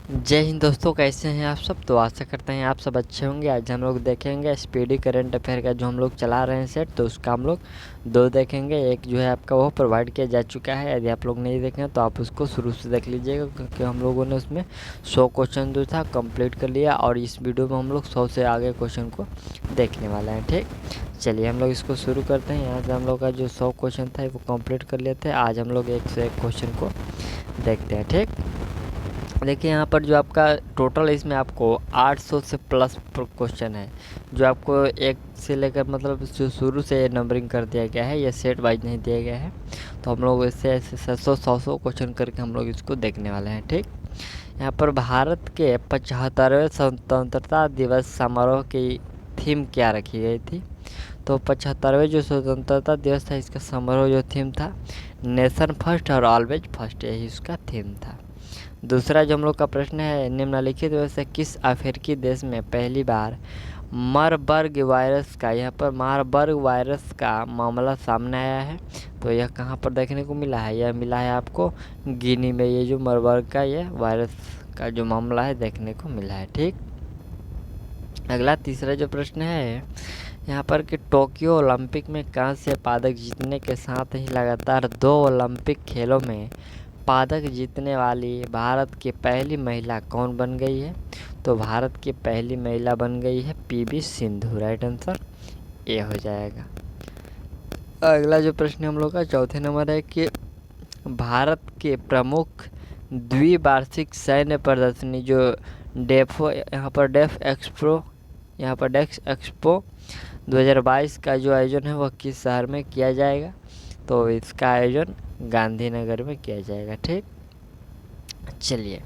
जय हिंद दोस्तों, कैसे हैं आप सब। तो आशा करते हैं आप सब अच्छे होंगे। आज हम लोग देखेंगे स्पीडी करंट अफेयर का जो हम लोग चला रहे हैं सेट, तो उसका हम लोग दो देखेंगे। एक जो है आपका वो प्रोवाइड किया जा चुका है, यदि आप लोग नहीं देखें तो आप उसको शुरू से देख लीजिएगा, क्योंकि हम लोगों ने उसमें 100 क्वेश्चन जो था कंप्लीट कर लिया और इस वीडियो में हम लोग 100 से आगे क्वेश्चन को देखने वाले हैं। ठीक, चलिए हम लोग इसको शुरू करते हैं। यहाँ से हम लोग का जो 100 क्वेश्चन था वो कंप्लीट कर लेते हैं। आज हम लोग 101 क्वेश्चन को देखते हैं। ठीक, देखिए यहाँ पर जो आपका टोटल इसमें आपको 800 से प्लस क्वेश्चन है, जो आपको एक से लेकर मतलब जो शुरू से नंबरिंग कर दिया गया है, ये सेट वाइज नहीं दिया गया है। तो हम लोग इससे ऐसे 700 क्वेश्चन करके हम लोग इसको देखने वाले हैं। ठीक, यहाँ पर भारत के 75वें स्वतंत्रता दिवस समारोह की थीम क्या रखी गई थी। तो 75वें जो स्वतंत्रता दिवस था, इसका समारोह जो थीम था नेशन फर्स्ट और ऑलवेज फर्स्ट, यही उसका थीम था। दूसरा जो हम लोग का प्रश्न है, निम्नलिखित में से किस अफ्रीकी देश में पहली बार मारबर्ग वायरस का, यहाँ पर मारबर्ग वायरस का मामला सामने आया है। तो यह कहाँ पर देखने को मिला है, यह मिला है आपको गिनी में। ये जो मारबर्ग का यह वायरस का जो मामला है देखने को मिला है। ठीक, अगला तीसरा जो प्रश्न है यहाँ पर कि टोक्यो ओलंपिक में कांस्य पदक जीतने के साथ ही लगातार 2 ओलंपिक खेलों में पदक जीतने वाली भारत की पहली महिला कौन बन गई है। तो भारत की पहली महिला बन गई है PV Sindhu. Right answer A हो जाएगा। अगला जो प्रश्न हम लोग का चौथे नंबर है कि भारत के प्रमुख द्विवार्षिक सैन्य प्रदर्शनी जो डेफो यहाँ पर डेक्स एक्सपो 2022 का जो आयोजन है वह किस शहर में किया जाएगा। तो इसका आयोजन गांधीनगर में किया जाएगा। ठीक, चलिए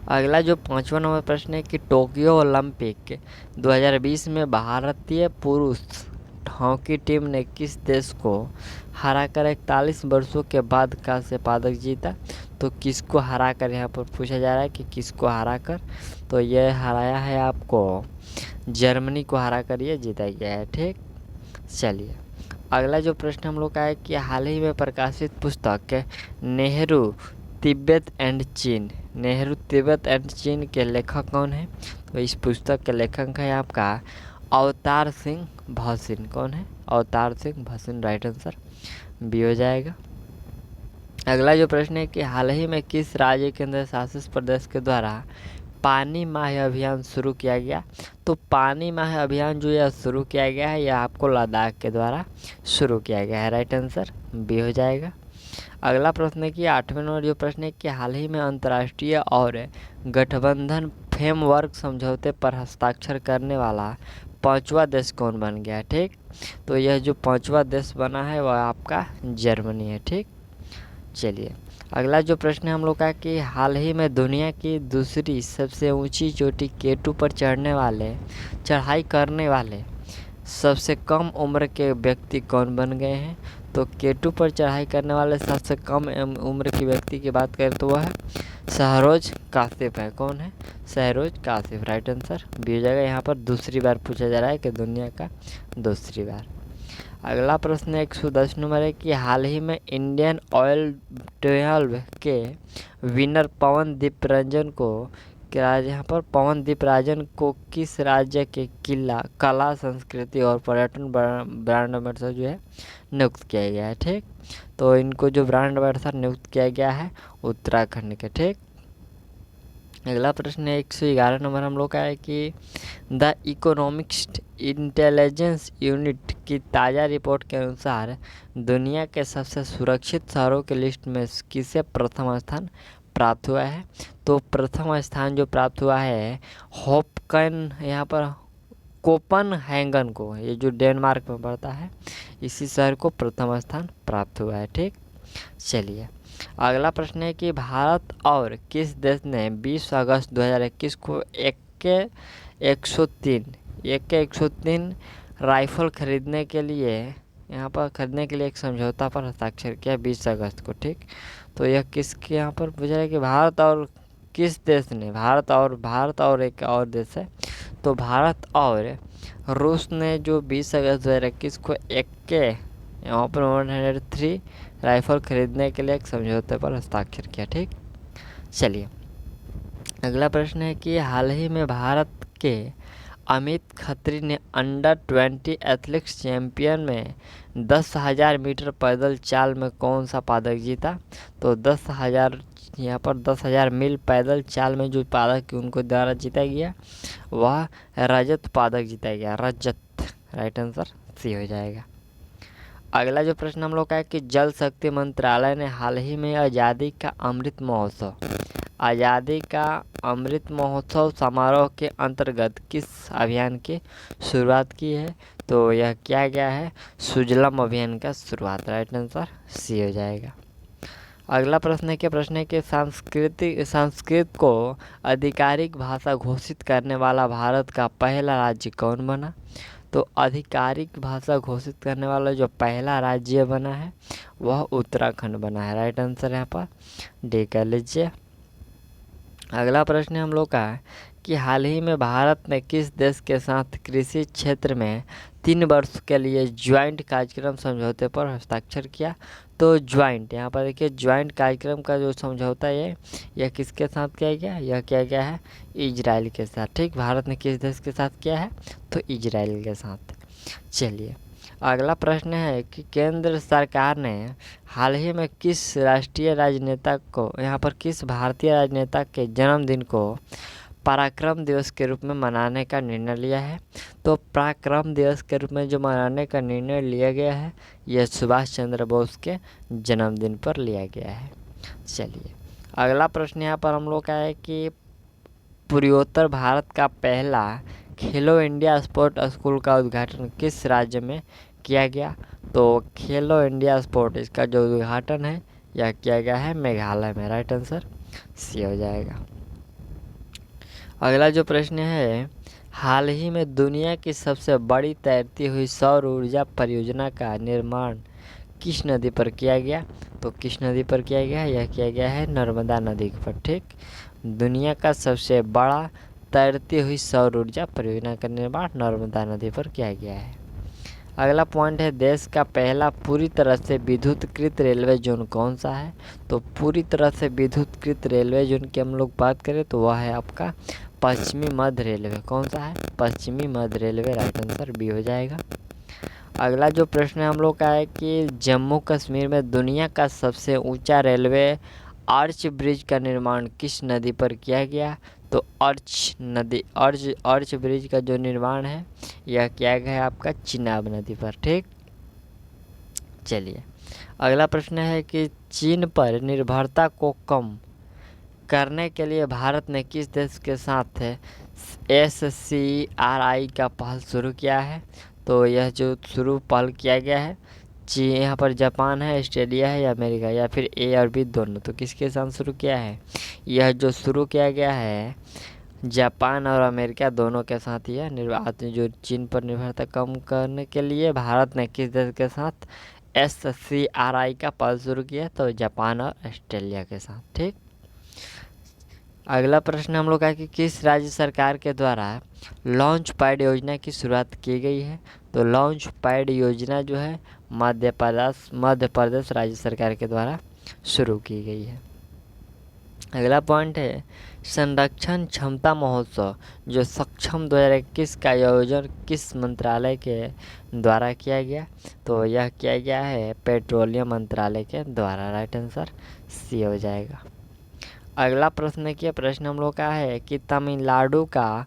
अगला जो 5वां नंबर प्रश्न है कि टोक्यो ओलंपिक 2020 में भारतीय पुरुष हॉकी टीम ने किस देश को हराकर 41 वर्षों के बाद कांस्य पदक जीता। तो किसको हराकर यहाँ पर पूछा जा रहा है कि किसको हराकर, तो यह हराया है आपको जर्मनी को हराकर ये जीता गया है। ठीक, चलिए अगला जो प्रश्न हम लोग का है कि हाल ही में प्रकाशित पुस्तक नेहरू तिब्बत एंड चीन, नेहरू तिब्बत एंड चीन के लेखक कौन है। तो इस पुस्तक के लेखक है आपका अवतार सिंह भासिन। कौन है, Avtar Singh Bhasin. Right answer B हो जाएगा। अगला जो प्रश्न है कि हाल ही में किस राज्य केंद्र शासित प्रदेश के द्वारा पानी माह अभियान शुरू किया गया। तो पानी माह अभियान जो यह शुरू किया गया है, यह आपको लद्दाख के द्वारा शुरू किया गया है। राइट आंसर बी हो जाएगा। अगला प्रश्न है कि 8वें नंबर जो प्रश्न है कि हाल ही में अंतर्राष्ट्रीय और गठबंधन फ्रेमवर्क समझौते पर हस्ताक्षर करने वाला 5वां देश कौन बन गया। ठीक, तो यह जो 5वां देश बना है वह आपका जर्मनी है। ठीक, चलिए अगला जो प्रश्न है हम लोग का कि हाल ही में दुनिया की दूसरी सबसे ऊंची चोटी K2 पर चढ़ाई करने वाले सबसे कम उम्र के व्यक्ति कौन बन गए हैं। तो K2 पर चढ़ाई करने वाले सबसे कम उम्र के व्यक्ति की बात करें तो वह है शहरोज काशिफ है। कौन है, Shahroz Kashif. Right answer B हो जाएगा। यहाँ पर दूसरी बार पूछा जा रहा है कि दुनिया का दूसरी बार। अगला प्रश्न 110 नंबर है कि हाल ही में इंडियन ऑयल 12 के विनर पवनदीप राजन को यहाँ पर पवनदीप राजन को किस राज्य के कला संस्कृति और पर्यटन ब्रांड एम्बेसडर जो है नियुक्त किया गया है। ठीक, तो इनको जो ब्रांड एम्बेसडर नियुक्त किया गया है उत्तराखंड के। ठीक, अगला प्रश्न 111 नंबर हम लोग का है कि द इकोनॉमिक्स इंटेलिजेंस यूनिट की ताज़ा रिपोर्ट के अनुसार दुनिया के सबसे सुरक्षित शहरों की लिस्ट में किसे प्रथम स्थान प्राप्त हुआ है। तो प्रथम स्थान जो प्राप्त हुआ है होपकन, यहाँ पर कोपनहेगन को, ये जो डेनमार्क में पड़ता है, इसी शहर को प्रथम स्थान प्राप्त हुआ है। ठीक, चलिए अगला प्रश्न है कि भारत और किस देश ने 20 अगस्त 2021 को AK 103 राइफल खरीदने के लिए एक समझौता पर हस्ताक्षर किया 20 अगस्त को। ठीक, तो यह किसके यहाँ पर पूछा है कि भारत और किस देश ने, भारत और एक और देश है। तो भारत और रूस ने जो 20 अगस्त 2021 को AK यहाँ पर 103 राइफल खरीदने के लिए एक समझौते पर हस्ताक्षर किया। ठीक, चलिए अगला प्रश्न है कि हाल ही में भारत के अमित खत्री ने अंडर-20 एथलेटिक्स चैंपियन में 10,000 मीटर पैदल चाल में कौन सा पदक जीता? तो 10,000 यहाँ पर 10,000 मील पैदल चाल में जो पदक उनको द्वारा जीता गया वह रजत पदक जीता गया, रजत। राइट आंसर सी हो जाएगा। अगला जो प्रश्न हम लोग का है कि जल शक्ति मंत्रालय ने हाल ही में आज़ादी का अमृत महोत्सव समारोह के अंतर्गत किस अभियान की शुरुआत की है? तो यह क्या गया है? सुजलम अभियान का शुरुआत। राइट आंसर सी हो जाएगा। अगला प्रश्न है कि संस्कृत को आधिकारिक भाषा घोषित करने वाला भारत का पहला राज्य कौन बना? तो आधिकारिक भाषा घोषित करने वाला जो पहला राज्य बना है वह उत्तराखंड बना है। राइट आंसर यहाँ पर डी कर लीजिए। अगला प्रश्न हम लोग का है कि हाल ही में भारत ने किस देश के साथ कृषि क्षेत्र में 3 वर्ष के लिए ज्वाइंट कार्यक्रम समझौते पर हस्ताक्षर किया? तो ज्वाइंट यहाँ पर देखिए, ज्वाइंट कार्यक्रम का जो समझौता है यह किसके साथ किया गया? यह किया गया है इजराइल के साथ। ठीक, भारत ने किस देश के साथ किया है? तो इजराइल के साथ। चलिए अगला प्रश्न है कि केंद्र सरकार ने हाल ही में किस भारतीय राजनेता के जन्मदिन को पराक्रम दिवस के रूप में मनाने का निर्णय लिया है? तो पराक्रम दिवस के रूप में जो मनाने का निर्णय लिया गया है यह सुभाष चंद्र बोस के जन्मदिन पर लिया गया है। चलिए अगला प्रश्न यहाँ पर हम लोग का है कि पूर्वोत्तर भारत का पहला खेलो इंडिया स्पोर्ट स्कूल का उद्घाटन किस राज्य में किया गया? तो खेलो इंडिया स्पोर्ट इसका जो उद्घाटन है यह किया गया है मेघालय में। राइट आंसर सी हो जाएगा। अगला जो प्रश्न है, हाल ही में दुनिया की सबसे बड़ी तैरती हुई सौर ऊर्जा परियोजना का निर्माण किस नदी पर किया गया? तो किस नदी पर किया गया है? यह किया गया है नर्मदा नदी पर। ठीक, दुनिया का सबसे बड़ा तैरती हुई सौर ऊर्जा परियोजना का निर्माण नर्मदा नदी पर किया गया है। अगला पॉइंट है, देश का पहला पूरी तरह से विद्युतीकृत रेलवे जोन कौन सा है? तो पूरी तरह से विद्युतीकृत रेलवे जोन की हम लोग बात करें तो वह है आपका पश्चिमी मध्य रेलवे। कौन सा है? पश्चिमी मध्य रेलवे। राइट आंसर बी हो जाएगा। अगला जो प्रश्न हम लोग का है कि जम्मू कश्मीर में दुनिया का सबसे ऊंचा रेलवे आर्च ब्रिज का निर्माण किस नदी पर किया गया? तो आर्च ब्रिज का जो निर्माण है यह किया गया है आपका चिनाब नदी पर। ठीक, चलिए अगला प्रश्न है कि चीन पर निर्भरता को कम करने के लिए भारत ने किस देश के साथ SCRI का पहल शुरू किया है? तो यह जो शुरू पहल किया गया है चीन, यहाँ पर जापान है, ऑस्ट्रेलिया है या अमेरिका, या फिर ए और बी दोनों, तो किसके साथ शुरू किया है? यह जो शुरू किया गया है जापान और अमेरिका दोनों के साथ ही है। जो चीन पर निर्भरता कम करने के लिए भारत ने किस देश के साथ SCRI का पहल शुरू किया? तो जापान और ऑस्ट्रेलिया के साथ। ठीक, अगला प्रश्न हम लोग का कि किस राज्य सरकार के द्वारा लॉन्च पैड योजना की शुरुआत की गई है? तो लॉन्च पैड योजना जो है मध्य प्रदेश राज्य सरकार के द्वारा शुरू की गई है। अगला पॉइंट है, संरक्षण क्षमता महोत्सव जो सक्षम 2021 का आयोजन किस मंत्रालय के द्वारा किया गया? तो यह किया गया है पेट्रोलियम मंत्रालय के द्वारा। राइट आंसर सी हो जाएगा। अगला प्रश्न हम लोग का है कि तमिलनाडु का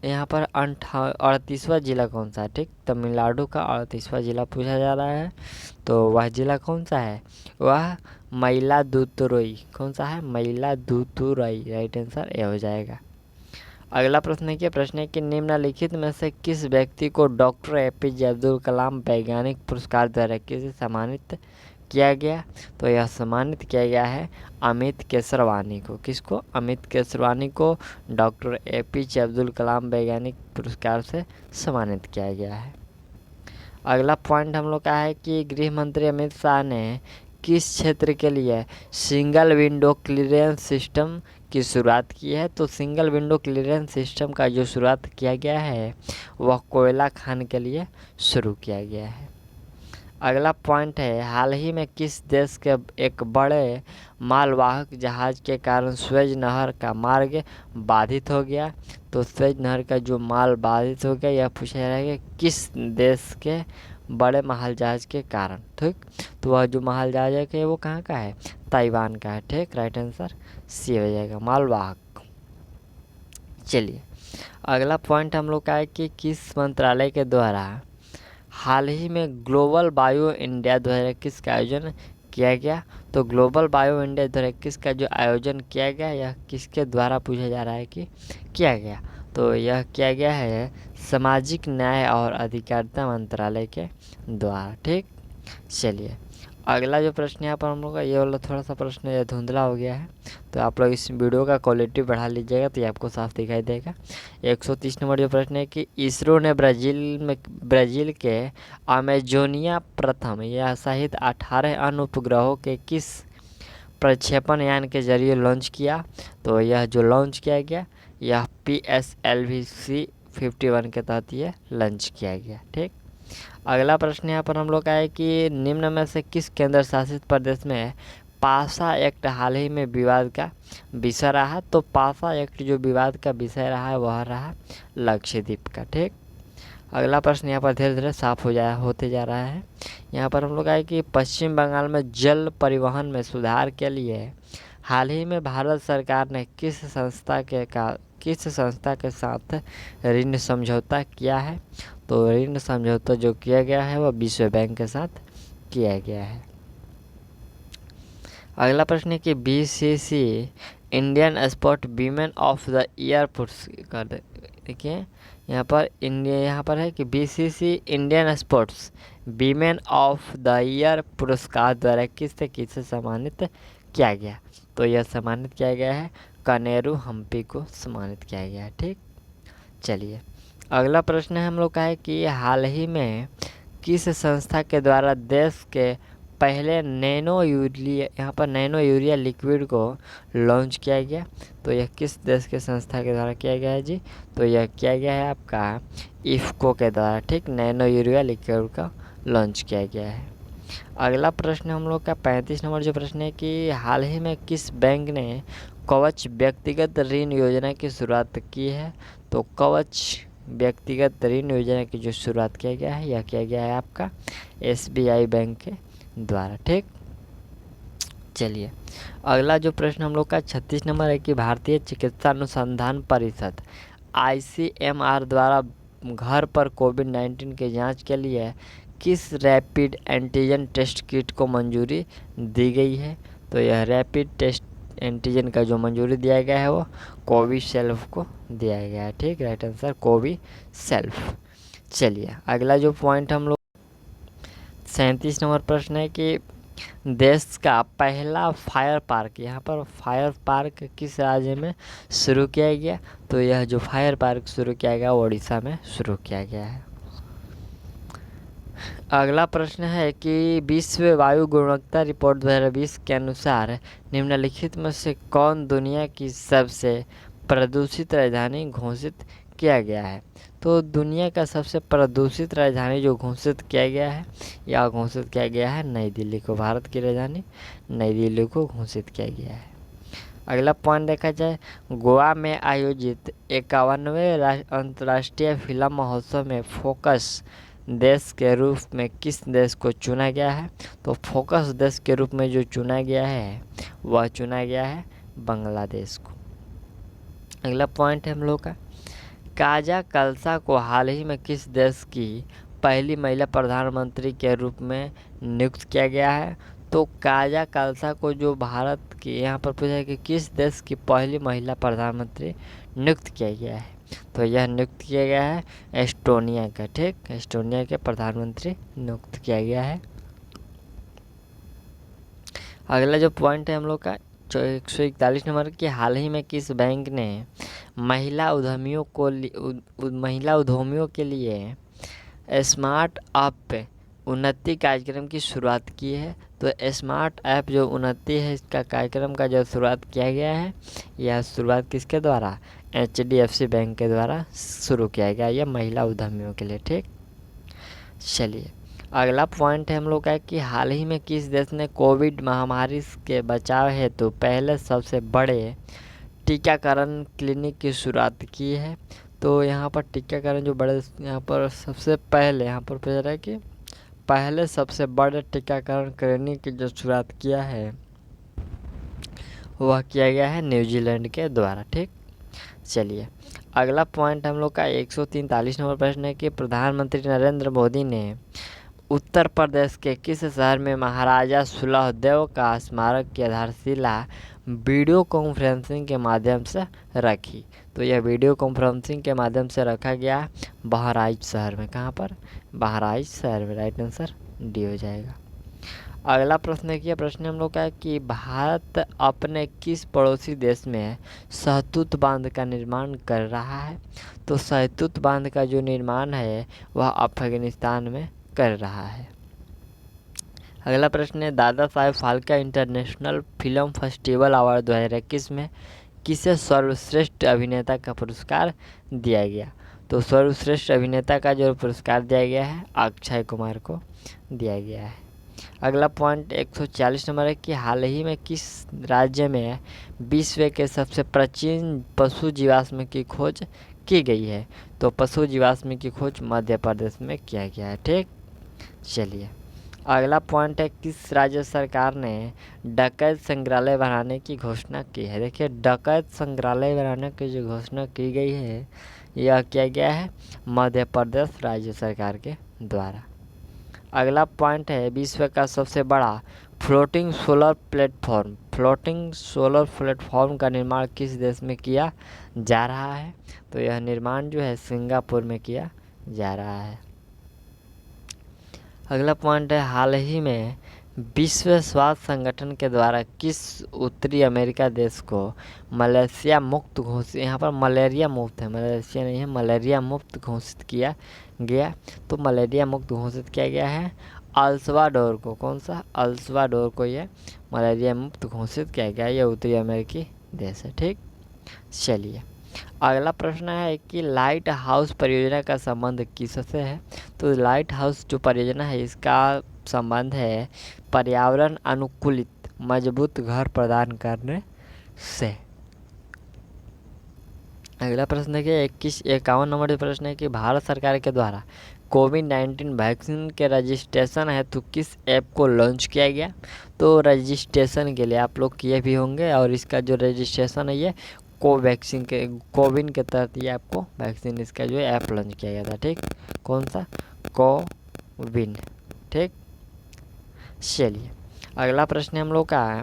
यहाँ पर 38वां जिला कौन सा है? ठीक, तमिलनाडु का 38वां जिला पूछा जा रहा है, तो वह जिला कौन सा है? वह मयिलादुतुरई। कौन सा है? मयिलादुतुरई। राइट आंसर ए हो जाएगा। अगला प्रश्न है कि निम्नलिखित में से किस व्यक्ति को डॉक्टर APJ अब्दुल कलाम वैज्ञानिक पुरस्कार द्वारा किसे सम्मानित किया गया? तो यह सम्मानित किया गया है अमित केसरवानी को। किसको? अमित केसरवानी को डॉक्टर APJ अब्दुल कलाम वैज्ञानिक पुरस्कार से सम्मानित किया गया है। अगला पॉइंट हम लोग का है कि गृह मंत्री अमित शाह ने किस क्षेत्र के लिए सिंगल विंडो क्लियरेंस सिस्टम की शुरुआत की है? तो सिंगल विंडो क्लियरेंस सिस्टम का जो शुरुआत किया गया है वह कोयला खान के लिए शुरू किया गया है। अगला पॉइंट है, हाल ही में किस देश के एक बड़े मालवाहक जहाज के कारण स्वेज नहर का मार्ग बाधित हो गया। तो स्वेज नहर का जो माल बाधित हो गया, यह पूछा जा रहा है कि किस देश के बड़े माल जहाज के कारण। ठीक, तो वह जो माल जहाज है वो कहाँ का है, ताइवान का है। ठीक, राइट आंसर सी हो जाएगा, मालवाहक। चलिए अगला पॉइंट हम लोग का है कि किस मंत्रालय के द्वारा हाल ही में ग्लोबल बायो इंडिया 2021 का आयोजन किया गया। तो ग्लोबल बायो इंडिया 2021 का जो आयोजन किया गया, यह किसके द्वारा पूछा जा रहा है कि किया गया। तो यह किया गया है सामाजिक न्याय और अधिकारिता मंत्रालय के द्वारा। ठीक, चलिए अगला जो प्रश्न यहाँ पर हम लोग का, ये वाला थोड़ा सा प्रश्न ये धुंधला हो गया है, तो आप लोग इस वीडियो का क्वालिटी बढ़ा लीजिएगा तो ये आपको साफ दिखाई देगा। 130 नंबर जो प्रश्न है कि इसरो ने ब्राज़ील के अमेजोनिया प्रथम या सहित 18 अन्य उपग्रहों के किस प्रक्षेपण यान के जरिए लॉन्च किया। तो यह जो लॉन्च किया गया, यह PSLV-C51 के तहत ये लॉन्च किया गया। ठीक, अगला प्रश्न यहाँ पर हम लोग का है कि निम्न में से किस केंद्र शासित प्रदेश में पासा एक्ट हाल ही में विवाद का विषय रहा। तो पासा एक्ट जो विवाद का विषय रहा है वह रहा लक्षद्वीप का। ठीक, अगला प्रश्न यहाँ पर धीरे धीरे साफ होते जा रहा है। यहाँ पर हम लोग आए कि पश्चिम बंगाल में जल परिवहन में सुधार के लिए हाल ही में भारत सरकार ने किस संस्था के साथ ऋण समझौता किया है। तो ऋण समझौता जो किया गया है वह विश्व बैंक के साथ किया गया है। अगला प्रश्न है कि BCC Indian sport women of the year पुरस्कार, देखिए यहाँ पर है कि BCC Indian sports women of the year पुरस्कार द्वारा किससे सम्मानित किया गया। तो यह सम्मानित किया गया है कनेरू हम्पी को सम्मानित किया गया है। ठीक, चलिए अगला प्रश्न हम लोग का है कि हाल ही में किस संस्था के द्वारा देश के पहले नैनो यूरिया लिक्विड को लॉन्च किया गया। तो यह किस देश के संस्था के द्वारा किया गया है जी। तो यह किया गया है आपका इफ्को के द्वारा। ठीक, नैनो यूरिया लिक्विड का लॉन्च किया गया है। अगला प्रश्न हम लोग का 35 नंबर जो प्रश्न है कि हाल ही में किस बैंक ने कवच व्यक्तिगत ऋण योजना की शुरुआत की है। तो कवच व्यक्तिगत ऋण योजना की जो शुरुआत किया गया है, यह किया गया है आपका SBI बैंक के द्वारा। ठीक, चलिए अगला जो प्रश्न हम लोग का 36 नंबर है कि भारतीय चिकित्सा अनुसंधान परिषद ICMR द्वारा घर पर कोविड-19 के जांच के लिए किस रैपिड एंटीजन टेस्ट किट को मंजूरी दी गई है। तो यह रैपिड टेस्ट एंटीजन का जो मंजूरी दिया गया है वो कोविसेल्फ को दिया गया है। ठीक, राइट आंसर कोविसेल्फ। चलिए अगला जो पॉइंट हम लोग 37 नंबर प्रश्न है कि देश का पहला फायर पार्क, यहाँ पर फायर पार्क किस राज्य में शुरू किया गया। तो यह जो फायर पार्क शुरू किया गया उड़ीसा में शुरू किया गया है। अगला प्रश्न है कि विश्व वायु गुणवत्ता रिपोर्ट 2020 के अनुसार निम्नलिखित में से कौन दुनिया की सबसे प्रदूषित राजधानी घोषित किया गया है। तो दुनिया का सबसे प्रदूषित राजधानी जो घोषित किया गया है, या घोषित किया गया है नई दिल्ली को, भारत की राजधानी नई दिल्ली को घोषित किया गया है। अगला पॉइंट देखा जाए, गोवा में आयोजित 51वें अंतर्राष्ट्रीय फिल्म महोत्सव में फोकस देश के रूप में किस देश को चुना गया है। तो फोकस देश के रूप में जो चुना गया है वह चुना गया है बांग्लादेश को। अगला पॉइंट है हम लोग का, काजा कलसा को हाल ही में किस देश की पहली महिला प्रधानमंत्री के रूप में नियुक्त किया गया है। तो काजा कलसा को जो भारत की, यहाँ पर पूछा है कि किस देश की पहली महिला प्रधानमंत्री नियुक्त किया गया है। तो यह नियुक्त किया गया है एस्टोनिया का। ठीक, एस्टोनिया के प्रधानमंत्री नियुक्त किया गया है। अगला जो पॉइंट है हम लोग का 141 नंबर की, हाल ही में किस बैंक ने महिला उद्यमियों के लिए स्मार्ट ऐप उन्नति कार्यक्रम की शुरुआत की है। तो स्मार्ट ऐप जो उन्नति है इसका कार्यक्रम का जो शुरुआत किया गया है, यह शुरुआत किसके द्वारा, HDFC बैंक के द्वारा शुरू किया गया, यह महिला उद्यमियों के लिए। ठीक, चलिए अगला पॉइंट है हम लोग का कि हाल ही में किस देश ने कोविड महामारी के बचाव हेतु पहले सबसे बड़े टीकाकरण क्लिनिक की शुरुआत की है। तो यहाँ पर टीकाकरण जो बड़े यहाँ पर सबसे पहले यहाँ पर पूछ रहा है कि पहले सबसे बड़े टीकाकरण क्लिनिक की जो शुरुआत किया है वह किया गया है न्यूजीलैंड के द्वारा। ठीक, चलिए अगला पॉइंट हम लोग का 143 नंबर प्रश्न है कि प्रधानमंत्री नरेंद्र मोदी ने उत्तर प्रदेश के किस शहर में महाराजा सुलहदेव का स्मारक की आधारशिला वीडियो कॉन्फ्रेंसिंग के माध्यम से रखी। तो यह वीडियो कॉन्फ्रेंसिंग के माध्यम से रखा गया बहराइच शहर में। कहाँ पर? बहराइच शहर में। राइट आंसर डी हो जाएगा। अगला प्रश्न है कि प्रश्न हम लोग का है कि भारत अपने किस पड़ोसी देश में सहतूत बांध का निर्माण कर रहा है। तो सहतूत बांध का जो निर्माण है वह अफगानिस्तान में कर रहा है। अगला प्रश्न है Dada Saheb Phalke international film festival award 2021 में किसे सर्वश्रेष्ठ अभिनेता का पुरस्कार दिया गया। तो सर्वश्रेष्ठ अभिनेता का जो पुरस्कार दिया गया है अक्षय कुमार को दिया गया है। अगला पॉइंट 140 नंबर है कि हाल ही में किस राज्य में विश्व के सबसे प्राचीन पशु जीवाश्म की खोज की गई है। तो पशु जीवाश्म की खोज मध्य प्रदेश में किया गया है। ठीक, चलिए अगला पॉइंट है किस राज्य सरकार ने डकैत संग्रहालय बनाने की घोषणा की है। देखिए डकैत संग्रहालय बनाने की जो घोषणा की गई है यह किया गया है मध्य प्रदेश राज्य सरकार के द्वारा। अगला पॉइंट है विश्व का सबसे बड़ा फ्लोटिंग सोलर प्लेटफॉर्म का निर्माण किस देश में किया जा रहा है। तो यह निर्माण जो है सिंगापुर में किया जा रहा है। अगला पॉइंट है हाल ही में विश्व स्वास्थ्य संगठन के द्वारा किस उत्तरी अमेरिका देश को मलेशिया मुक्त घोषित, यहाँ पर मलेरिया मुक्त है, मलेशिया नहीं है, मलेरिया मुक्त घोषित किया गया। तो मलेरिया मुक्त घोषित किया गया है अल्सवाडोर को। कौन सा? अल्सवाडोर को यह मलेरिया मुक्त घोषित किया गया। यह उत्तरी अमेरिकी देश है। ठीक, चलिए अगला प्रश्न है कि लाइट हाउस परियोजना का संबंध किससे है। तो लाइट हाउस जो परियोजना है इसका संबंध है पर्यावरण अनुकूलित मजबूत घर प्रदान करने से। अगला प्रश्न है कि 51 नंबर प्रश्न है कि भारत सरकार के द्वारा कोविड-19 वैक्सीन के रजिस्ट्रेशन है तो किस ऐप को लॉन्च किया गया। तो रजिस्ट्रेशन के लिए आप लोग किए भी होंगे और इसका जो रजिस्ट्रेशन है ये कोविन के तहत ये आपको वैक्सीन इसका जो है ऐप लॉन्च किया गया था। ठीक, कौन सा? कोविन। ठीक, चलिए अगला प्रश्न हम लोग का है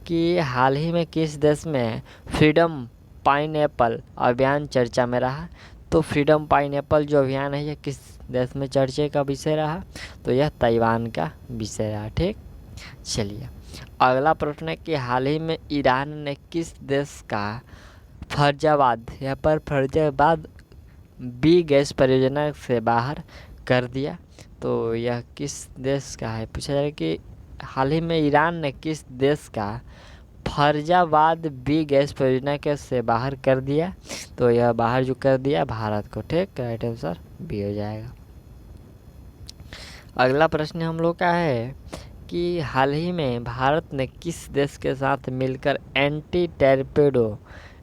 कि हाल ही में किस देश में फ्रीडम पाइनएप्पल अभियान चर्चा में रहा। तो फ्रीडम पाइनएप्पल जो अभियान है यह किस देश में चर्चे का विषय रहा। तो यह ताइवान का विषय रहा। ठीक, चलिए अगला प्रश्न है कि हाल ही में ईरान ने किस देश का फर्जाबाद, यहाँ पर फर्जाबाद बी गैस परियोजना से बाहर कर दिया। तो यह किस देश का है? पूछा जा रहा है कि हाल ही में ईरान ने किस देश का फर्जाबाद बी गैस परियोजना के से बाहर कर दिया। तो यह बाहर जो कर दिया भारत को। ठीक, राइट आंसर बी हो जाएगा। अगला प्रश्न हम लोग का है कि हाल ही में भारत ने किस देश के साथ मिलकर एंटी टॉर्पेडो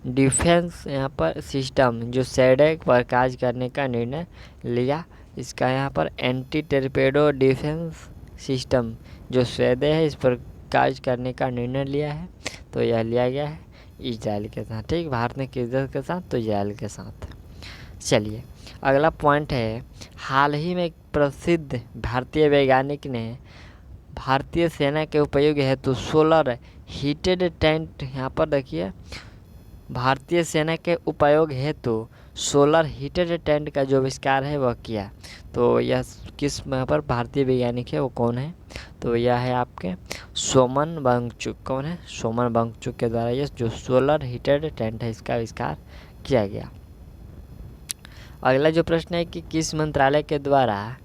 डिफेंस यहाँ पर सिस्टम जो सैडेक पर कार्य करने का निर्णय लिया। इसका यहाँ पर एंटी टॉर्पेडो डिफेंस सिस्टम जो सैडे है इस पर कार्य करने का निर्णय लिया है। तो यह लिया गया है इजराइल के साथ। ठीक, भारत ने किस देश के साथ? तो इजराइल के साथ। चलिए अगला पॉइंट है हाल ही में प्रसिद्ध भारतीय वैज्ञानिक ने भारतीय सेना के उपयोग हेतु सोलर हीटेड टेंट, यहाँ पर देखिए भारतीय सेना के उपयोग हेतु सोलर हीटेड टेंट का जो आविष्कार है वह किया। तो यह किस यहाँ पर भारतीय वैज्ञानिक है वो कौन है? तो यह है आपके सोमन वांगचुक। कौन है? सोमन वांगचुक के द्वारा यह जो सोलर हीटेड टेंट है इसका आविष्कार किया गया। अगला जो प्रश्न है कि किस मंत्रालय के द्वारा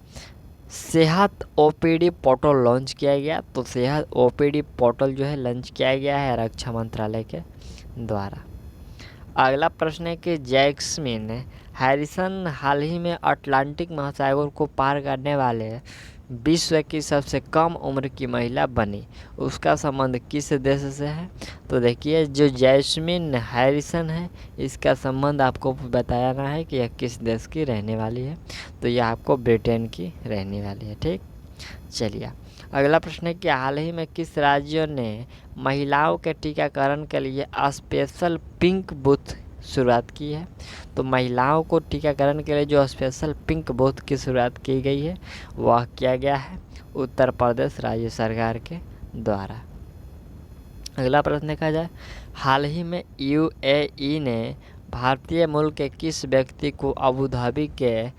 सेहत ओपीडी पोर्टल लॉन्च किया गया। तो सेहत ओपीडी पोर्टल जो है लॉन्च किया गया है रक्षा मंत्रालय के द्वारा। अगला प्रश्न है कि जैक्समिन हैरिसन हाल ही में अटलांटिक महासागर को पार करने वाले विश्व की सबसे कम उम्र की महिला बनी, उसका संबंध किस देश से है? तो देखिए जो जैस्मिन हैरिसन है, इसका संबंध आपको बताना है कि यह किस देश की रहने वाली है। तो यह आपको ब्रिटेन की रहने वाली है। ठीक, चलिए अगला प्रश्न है कि हाल ही में किस राज्य ने महिलाओं के टीकाकरण के लिए स्पेशल पिंक बूथ शुरुआत की है? तो महिलाओं को टीकाकरण के लिए जो स्पेशल पिंक बूथ की शुरुआत की गई है वह किया गया है उत्तर प्रदेश राज्य सरकार के द्वारा। अगला प्रश्न देखा जाए, हाल ही में यूएई ने भारतीय मूल के किस व्यक्ति को अबू धाबी के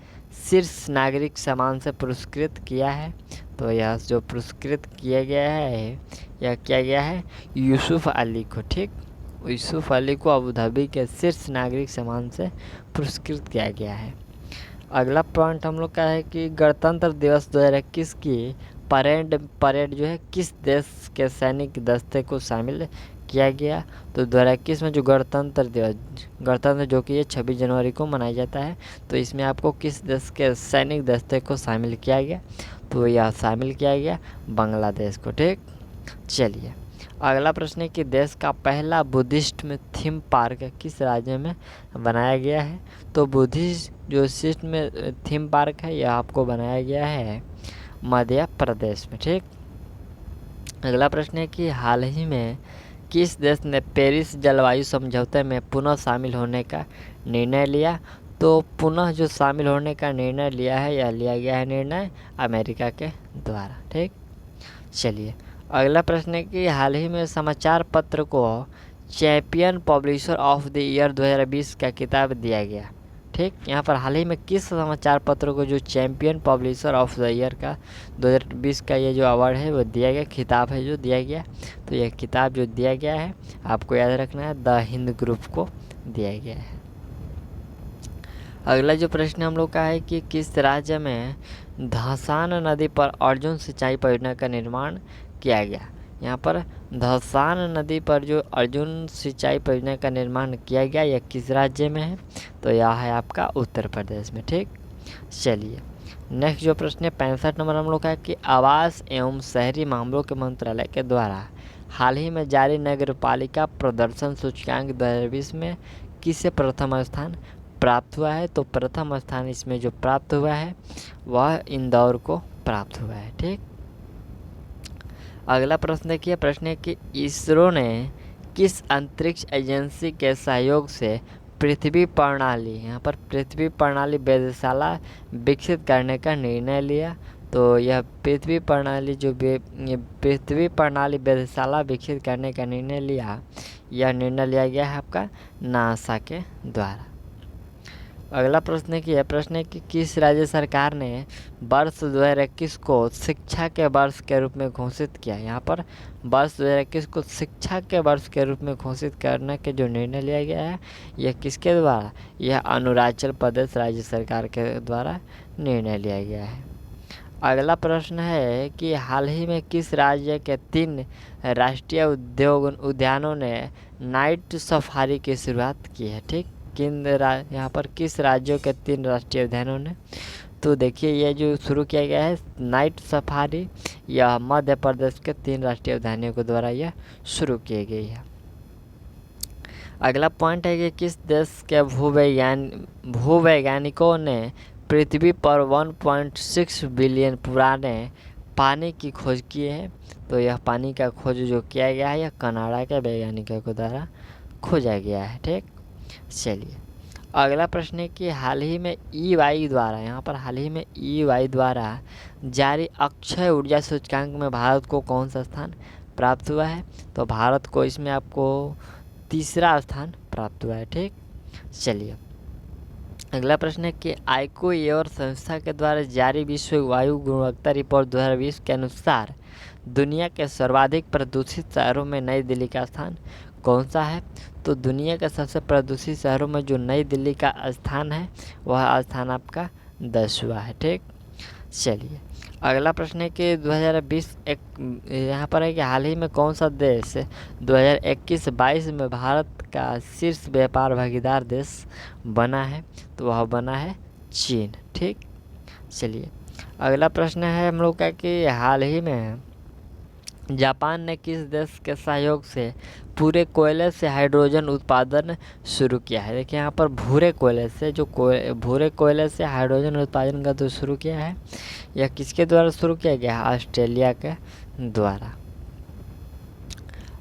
शीर्ष नागरिक सम्मान से पुरस्कृत किया है? तो यह जो पुरस्कृत किया गया है यह किया गया है यूसुफ अली को। ठीक, यूसुफ अली को अबू धाबी के शीर्ष नागरिक सम्मान से पुरस्कृत किया गया है। अगला पॉइंट हम लोग का है कि गणतंत्र दिवस 2021 की परेड जो है किस देश के सैनिक दस्ते को शामिल किया गया? तो 2021 में जो गणतंत्र जो कि ये 26 जनवरी को मनाया जाता है, तो इसमें आपको किस देश के सैनिक दस्ते को शामिल किया गया? तो यह शामिल किया गया बांग्लादेश को। ठीक, चलिए अगला प्रश्न है कि देश का पहला बुद्धिस्ट में थीम पार्क किस राज्य में बनाया गया है? तो बुद्धिस्ट जो सिस्ट में थीम पार्क है यह आपको बनाया गया है मध्य प्रदेश में। ठीक, अगला प्रश्न है कि हाल ही में किस देश ने पेरिस जलवायु समझौते में पुनः शामिल होने का निर्णय लिया? तो पुनः जो शामिल होने का निर्णय लिया है यह लिया गया है निर्णय अमेरिका के द्वारा। ठीक, चलिए अगला प्रश्न है कि हाल ही में समाचार पत्र को champion publisher of the year 2020 का खिताब दिया गया। ठीक, यहाँ पर हाल ही में किस समाचार पत्र को जो champion publisher of the year का 2020 का ये जो अवार्ड है वो दिया गया, खिताब है जो दिया गया, तो यह खिताब जो दिया गया है आपको याद रखना है द हिंद ग्रुप को दिया गया है। अगला जो प्रश्न हम लोग का है कि किस राज्य में धसान नदी पर अर्जुन सिंचाई परियोजना का निर्माण किया गया? यहाँ पर धसान नदी पर जो अर्जुन सिंचाई परियोजना का निर्माण किया गया यह किस राज्य में है? तो यह है आपका उत्तर प्रदेश में। ठीक, चलिए नेक्स्ट जो प्रश्न है 65 नंबर हम लोग का है कि आवास एवं शहरी मामलों के मंत्रालय के द्वारा हाल ही में जारी नगरपालिका प्रदर्शन सूचकांक 2020 में किसे प्रथम स्थान प्राप्त हुआ है? तो प्रथम स्थान इसमें जो प्राप्त हुआ है वह इंदौर को प्राप्त हुआ है। ठीक, अगला प्रश्न देखिए, प्रश्न है कि इसरो ने किस अंतरिक्ष एजेंसी के सहयोग से पृथ्वी प्रणाली, यहाँ पर पृथ्वी प्रणाली वेधशाला विकसित करने का निर्णय लिया? तो यह पृथ्वी प्रणाली वेधशाला विकसित करने का निर्णय लिया, यह निर्णय लिया गया है आपका नासा के द्वारा। अगला प्रश्न है कि यह प्रश्न है कि किस राज्य सरकार ने वर्ष 2021 को शिक्षा के वर्ष के रूप में घोषित किया? यहाँ पर वर्ष 2021 को शिक्षा के वर्ष के रूप में घोषित करने के जो निर्णय लिया गया है यह किसके द्वारा? यह अरुणाचल प्रदेश राज्य सरकार के द्वारा निर्णय लिया गया है। अगला प्रश्न है कि हाल ही में किस राज्य के 3 राष्ट्रीय उद्यानों ने नाइट सफारी की शुरुआत की है? ठीक, यहाँ पर किस राज्यों के 3 राष्ट्रीय उद्यानों ने? तो देखिए ये जो शुरू किया गया है नाइट सफारी, यह मध्य प्रदेश के 3 राष्ट्रीय उद्यानों के द्वारा यह शुरू की गई है। अगला पॉइंट है कि किस देश के भूवैज्ञानिकों ने पृथ्वी पर 1.6 बिलियन पुराने पानी की खोज की है? तो यह पानी का खोज जो किया गया है यह कनाडा के वैज्ञानिकों के द्वारा खोजा गया है। ठीक, चलिए अगला प्रश्न है कि हाल ही में EY द्वारा, यहाँ पर हाल ही में EY द्वारा जारी अक्षय ऊर्जा सूचकांक में भारत को कौन सा स्थान प्राप्त हुआ है? तो भारत को इसमें आपको 3रा स्थान प्राप्त हुआ है। ठीक, चलिए अगला प्रश्न है कि आइकोएयर संस्था के द्वारा जारी विश्व वायु गुणवत्ता रिपोर्ट 2020 के अनुसार दुनिया के सर्वाधिक प्रदूषित शहरों में नई दिल्ली का स्थान कौन सा है? तो दुनिया के सबसे प्रदूषित शहरों में जो नई दिल्ली का स्थान है वह स्थान आपका 10वां है। ठीक, चलिए अगला प्रश्न है कि 2020 यहाँ पर है कि हाल ही में कौन सा देश 2021-22 में भारत का शीर्ष व्यापार भागीदार देश बना है? तो वह बना है चीन। ठीक, चलिए अगला प्रश्न है हम लोग का कि हाल ही में जापान ने किस देश के सहयोग से पूरे कोयले से हाइड्रोजन उत्पादन शुरू किया है। देखिए यहाँ पर भूरे कोयले से भूरे कोयले से हाइड्रोजन उत्पादन का तो शुरू किया है, यह किसके द्वारा शुरू किया गया है? ऑस्ट्रेलिया के द्वारा।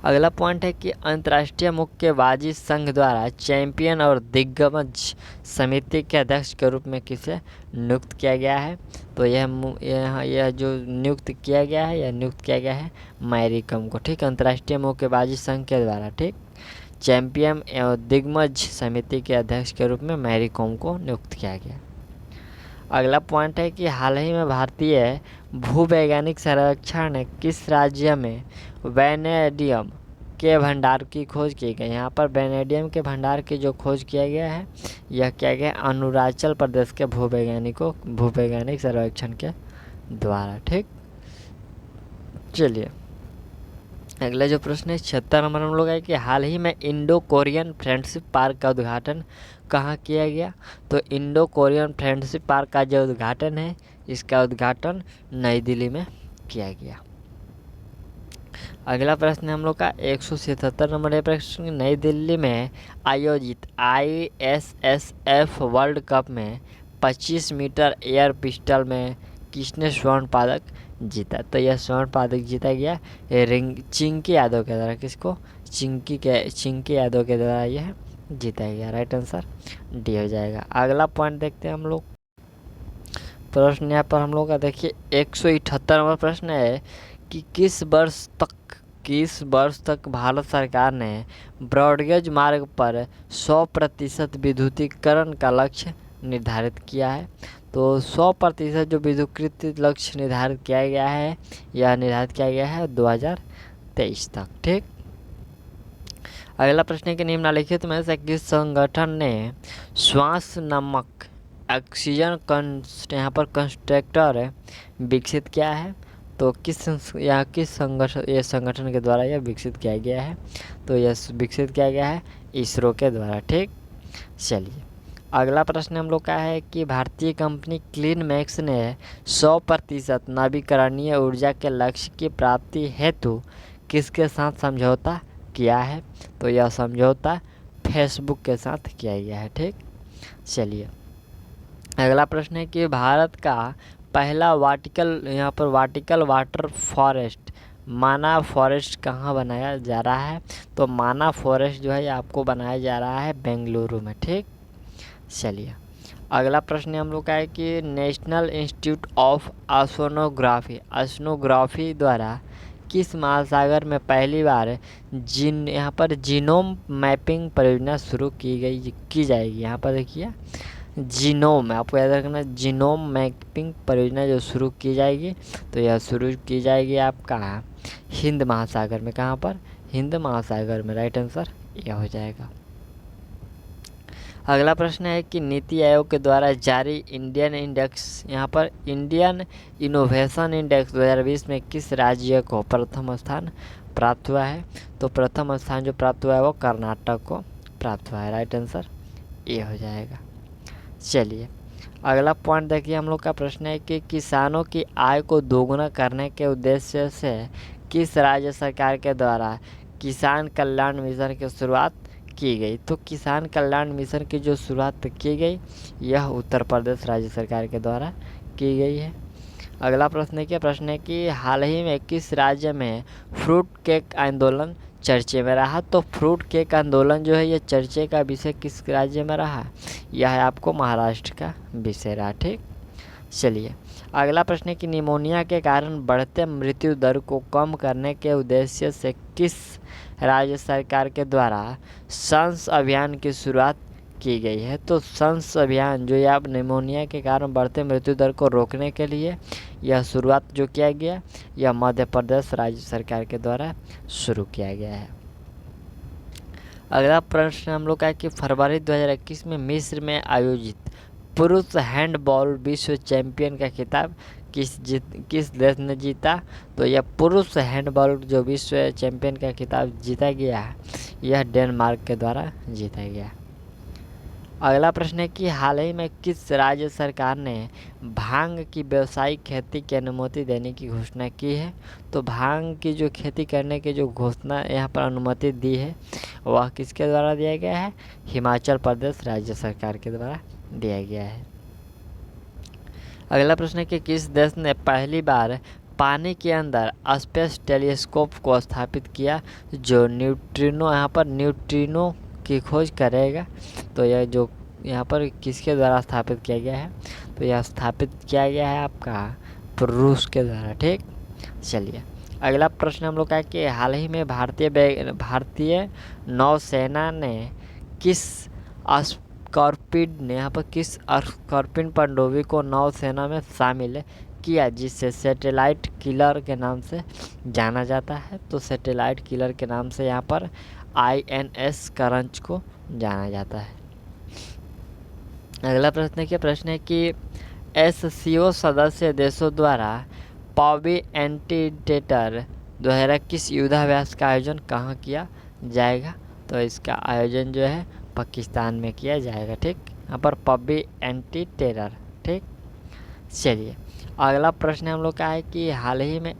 अगला पॉइंट है कि अंतर्राष्ट्रीय मुक्केबाजी संघ द्वारा चैंपियन और दिग्गज समिति के अध्यक्ष के रूप में किसे नियुक्त किया गया है? तो यह जो नियुक्त किया गया है, यह नियुक्त किया गया है मैरी कॉम को। ठीक, अंतर्राष्ट्रीय मुक्केबाजी संघ के द्वारा। ठीक, चैंपियन एवं दिग्गज समिति के अध्यक्ष के रूप में मैरी कॉम को नियुक्त किया गया। अगला पॉइंट है कि हाल ही में भारतीय भूवैज्ञानिक सर्वेक्षण ने किस राज्य में वैनेडियम के भंडार की खोज की गई? यहाँ पर वैनेडियम के भंडार की जो खोज किया गया है, यह किया गया अरुणाचल प्रदेश के भूवैज्ञानिक सर्वेक्षण के द्वारा। ठीक, चलिए अगला जो प्रश्न है 76 नंबर हम लोग है कि हाल ही में इंडो कोरियन फ्रेंडशिप पार्क का उद्घाटन कहाँ किया गया? तो इंडो कोरियन फ्रेंडशिप पार्क का जो उद्घाटन है, इसका उद्घाटन नई दिल्ली में किया गया। अगला प्रश्न हम लोग का 177 नंबर प्रश्न, नई दिल्ली में आयोजित ISSF वर्ल्ड कप में 25 मीटर एयर पिस्टल में किसने स्वर्ण पदक जीता? तो यह स्वर्ण पदक जीता गया चिंकी यादव के द्वारा। किसको? चिंकी यादव के द्वारा यह जीता गया। राइट आंसर डी हो जाएगा। अगला पॉइंट देखते हैं हम लोग। प्रश्न यहाँ पर हम लोग का देखिए 178 नंबर प्रश्न है कि किस वर्ष तक भारत सरकार ने ब्रॉडगेज मार्ग पर 100% विद्युतीकरण का लक्ष्य निर्धारित किया है? तो 100% जो विद्युतीकृत लक्ष्य निर्धारित किया गया है, यह निर्धारित किया गया है 2023 तक। ठीक, अगला प्रश्न है कि निम्नलिखित में से किस संगठन ने श्वास नामक ऑक्सीजन यहाँ पर कंस्ट्रक्टर विकसित किया है? तो किस संगठन के द्वारा यह विकसित किया गया है? तो यह विकसित किया गया है इसरो के द्वारा। ठीक, चलिए अगला प्रश्न हम लोग का है कि भारतीय कंपनी क्लीन मैक्स ने 100% नवीकरणीय ऊर्जा के लक्ष्य की प्राप्ति हेतु किसके साथ समझौता किया है? तो यह समझौता फेसबुक के साथ किया गया है। ठीक, चलिए अगला प्रश्न है कि भारत का पहला वर्टिकल वाटर फॉरेस्ट माना फॉरेस्ट कहाँ बनाया जा रहा है? तो माना फॉरेस्ट जो है आपको बनाया जा रहा है बेंगलुरु में। ठीक, चलिए अगला प्रश्न हम लोग का है कि नेशनल इंस्टीट्यूट ऑफ ओशनोग्राफी द्वारा किस महासागर में पहली बार यहाँ पर जीनोम मैपिंग परियोजना शुरू की जाएगी? यहाँ पर देखिए जीनोम, आपको याद रखना जीनोम मैपिंग परियोजना जो शुरू की जाएगी, तो यह शुरू की जाएगी आपका हिंद महासागर में। कहाँ पर? हिंद महासागर में। राइट आंसर यह हो जाएगा। अगला प्रश्न है कि नीति आयोग के द्वारा जारी इंडियन इंडेक्स, यहाँ पर इंडियन इनोवेशन इंडेक्स 2020 में किस राज्य को प्रथम स्थान प्राप्त हुआ है? तो प्रथम स्थान जो प्राप्त हुआ है वो कर्नाटक को प्राप्त हुआ है। राइट आंसर ये हो जाएगा। चलिए अगला पॉइंट देखिए, हम लोग का प्रश्न है कि किसानों की आय को दोगुना करने के उद्देश्य से किस राज्य सरकार के द्वारा किसान कल्याण मिशन की शुरुआत की गई? तो किसान कल्याण मिशन की जो शुरुआत की गई, यह उत्तर प्रदेश राज्य सरकार के द्वारा की गई है। अगला प्रश्न है कि हाल ही में किस राज्य में फ्रूट केक आंदोलन चर्चे में रहा? तो फ्रूट केक आंदोलन जो है ये चर्चे का विषय किस राज्य में रहा? यह है आपको महाराष्ट्र का विषय रहा। ठीक, चलिए अगला प्रश्न है कि निमोनिया के कारण बढ़ते मृत्यु दर को कम करने के उद्देश्य से किस राज्य सरकार के द्वारा संस अभियान की शुरुआत की गई है? तो संस अभियान जो है निमोनिया के कारण बढ़ते मृत्यु दर को रोकने के लिए यह शुरुआत जो किया गया, यह मध्य प्रदेश राज्य सरकार के द्वारा शुरू किया गया है। अगला प्रश्न हम लोग का है कि फरवरी 2021 में मिस्र में आयोजित पुरुष हैंडबॉल विश्व चैंपियन का खिताब किस देश ने जीता? तो यह पुरुष हैंडबॉल जो विश्व चैंपियन का खिताब जीता गया है, यह डेनमार्क के द्वारा जीता गया। अगला प्रश्न है कि हाल ही में किस राज्य सरकार ने भांग की व्यावसायिक खेती की अनुमति देने की घोषणा की है? तो भांग की जो खेती करने की जो घोषणा यहाँ पर अनुमति दी है वह किसके द्वारा दिया गया है? हिमाचल प्रदेश राज्य सरकार के द्वारा दिया गया है। अगला प्रश्न है कि किस देश ने पहली बार पानी के अंदर स्पेस टेलीस्कोप को स्थापित किया जो न्यूट्रिनो यहाँ पर न्यूट्रिनो की खोज करेगा? तो यह जो यहाँ पर किसके द्वारा स्थापित किया गया है? तो यह स्थापित किया गया है आपका रूस के द्वारा। ठीक, चलिए अगला प्रश्न हम लोग का है कि हाल ही में भारतीय नौसेना ने किस स्कॉर्पिन यहाँ पर किस स्कॉर्पिन पनडुब्बी को नौसेना में शामिल किया जिसे सैटेलाइट किलर के नाम से जाना जाता है? तो सैटेलाइट किलर के नाम से यहाँ पर INS करंज को जाना जाता है। अगला प्रश्न है कि SCO सदस्य देशों द्वारा पॉवी एंटीडेटर 2021 युद्धाभ्यास का आयोजन कहाँ किया जाएगा? तो इसका आयोजन जो है पाकिस्तान में किया जाएगा। ठीक, यहाँ पर पॉवी एंटी टेरर। ठीक, चलिए अगला प्रश्न हम लोग का है कि हाल ही में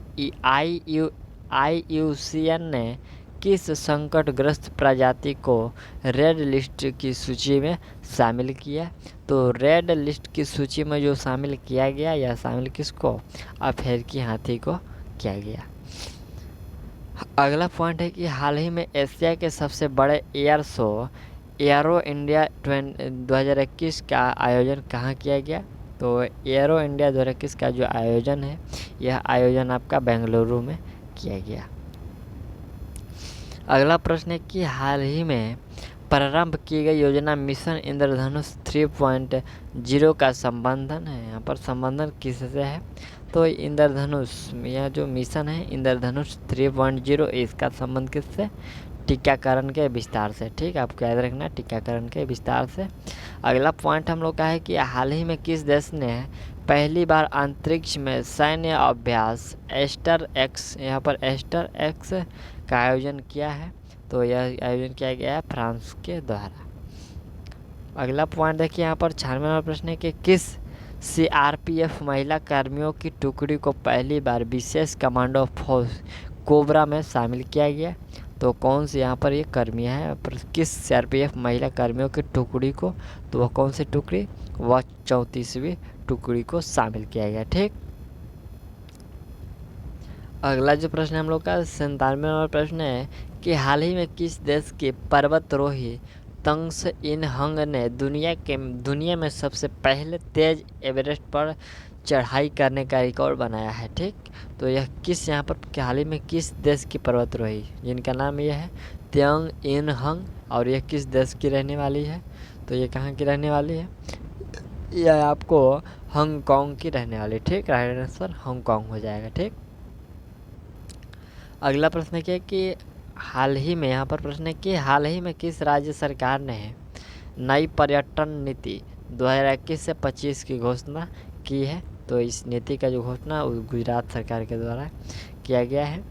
IUCN ने किस संकटग्रस्त प्रजाति को रेड लिस्ट की सूची में शामिल किया? तो रेड लिस्ट की सूची में जो शामिल किया गया या शामिल किसको? अफ्रीकी हाथी को किया गया। अगला पॉइंट है कि हाल ही में एशिया के सबसे बड़े एयर शो एयरो इंडिया 2021 का आयोजन कहाँ किया गया? तो एयरो इंडिया 2021 का जो आयोजन है यह आयोजन आपका बेंगलुरु में किया गया। अगला प्रश्न है कि हाल ही में प्रारंभ की गई योजना मिशन इंद्रधनुष 3.0 का संबंधन है। यहाँ पर संबंधन किससे है? तो इंद्रधनुष, यह जो मिशन है इंद्रधनुष 3.0 इसका संबंध किससे? टीकाकरण के विस्तार से। ठीक, आपको याद रखना टीकाकरण के विस्तार से। अगला पॉइंट हम लोग का है कि हाल ही में किस देश ने पहली बार अंतरिक्ष में सैन्य अभ्यास एस्टर एक्स यहाँ पर एस्टर एक्स का आयोजन किया है? तो यह आयोजन किया गया है फ्रांस के द्वारा। अगला पॉइंट देखिए यहाँ पर 96 नंबर प्रश्न है कि किस CRPF महिला कर्मियों की टुकड़ी को पहली बार विशेष कमांडो फोर्स कोबरा में शामिल किया गया? तो कौन सी यहाँ पर ये कर्मियाँ हैं पर किस CRPF महिला कर्मियों की टुकड़ी को? तो वह कौन सी टुकड़ी? वह 34वीं टुकड़ी को शामिल किया गया। ठीक, अगला जो प्रश्न हम लोग का 97 नंबर प्रश्न है कि हाल ही में किस देश के पर्वतारोही तंग्स इन हंग ने दुनिया में सबसे पहले तेज एवरेस्ट पर चढ़ाई करने का रिकॉर्ड बनाया है? ठीक, तो यह किस यहाँ पर हाल ही में किस देश की पर्वतारोही जिनका नाम यह है त्संग इन हंग और यह किस देश की रहने वाली है? तो ये कहाँ की रहने वाली है? यह आपको हांगकांग की रहने वाली। ठीक, राइट आंसर हांगकांग हो जाएगा। ठीक, अगला प्रश्न क्या है कि हाल ही में यहाँ पर प्रश्न है कि हाल ही में किस राज्य सरकार ने नई पर्यटन नीति 2021 से 25 की घोषणा की है? तो इस नीति का जो घोषणा गुजरात सरकार के द्वारा किया गया है।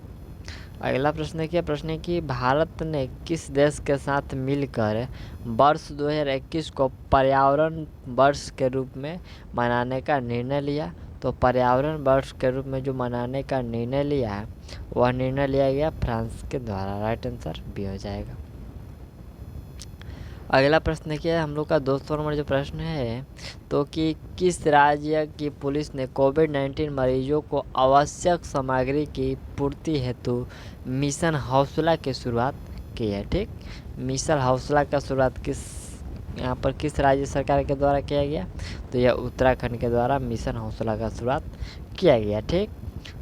अगला प्रश्न है कि भारत ने किस देश के साथ मिलकर वर्ष 2021 को पर्यावरण वर्ष के रूप में मनाने का निर्णय लिया? तो पर्यावरण वर्ष के रूप में जो मनाने का निर्णय लिया है वह निर्णय लिया गया फ्रांस के द्वारा। राइट आंसर बी हो जाएगा। अगला प्रश्न क्या है हम लोग का 200 नंबर जो प्रश्न है तो कि किस राज्य की पुलिस ने कोविड-19 मरीजों को आवश्यक सामग्री की पूर्ति हेतु मिशन हौसला की शुरुआत की है? ठीक, मिशन हौसला का शुरुआत यहाँ पर किस राज्य सरकार के द्वारा किया गया? तो यह उत्तराखंड के द्वारा मिशन हौसला का शुरुआत किया गया। ठीक,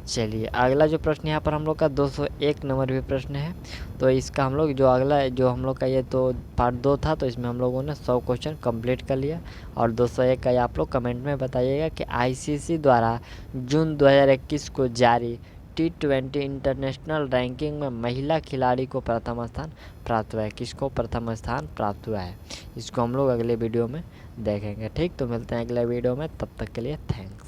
चलिए अगला जो प्रश्न यहाँ पर हम लोग का 201 नंबर भी प्रश्न है। तो इसका हम लोग जो अगला जो हम लोग का ये तो पार्ट 2 था तो इसमें हम लोगों ने 100 क्वेश्चन कंप्लीट कर लिया और 201 का आप लोग कमेंट में बताइएगा कि ICC द्वारा जून 2021 को जारी T20 इंटरनेशनल रैंकिंग में महिला खिलाड़ी को प्रथम स्थान प्राप्त हुआ है। किसको प्रथम स्थान प्राप्त हुआ है इसको हम लोग अगले वीडियो में देखेंगे। ठीक, तो मिलते हैं अगले वीडियो में, तब तक के लिए थैंक्स।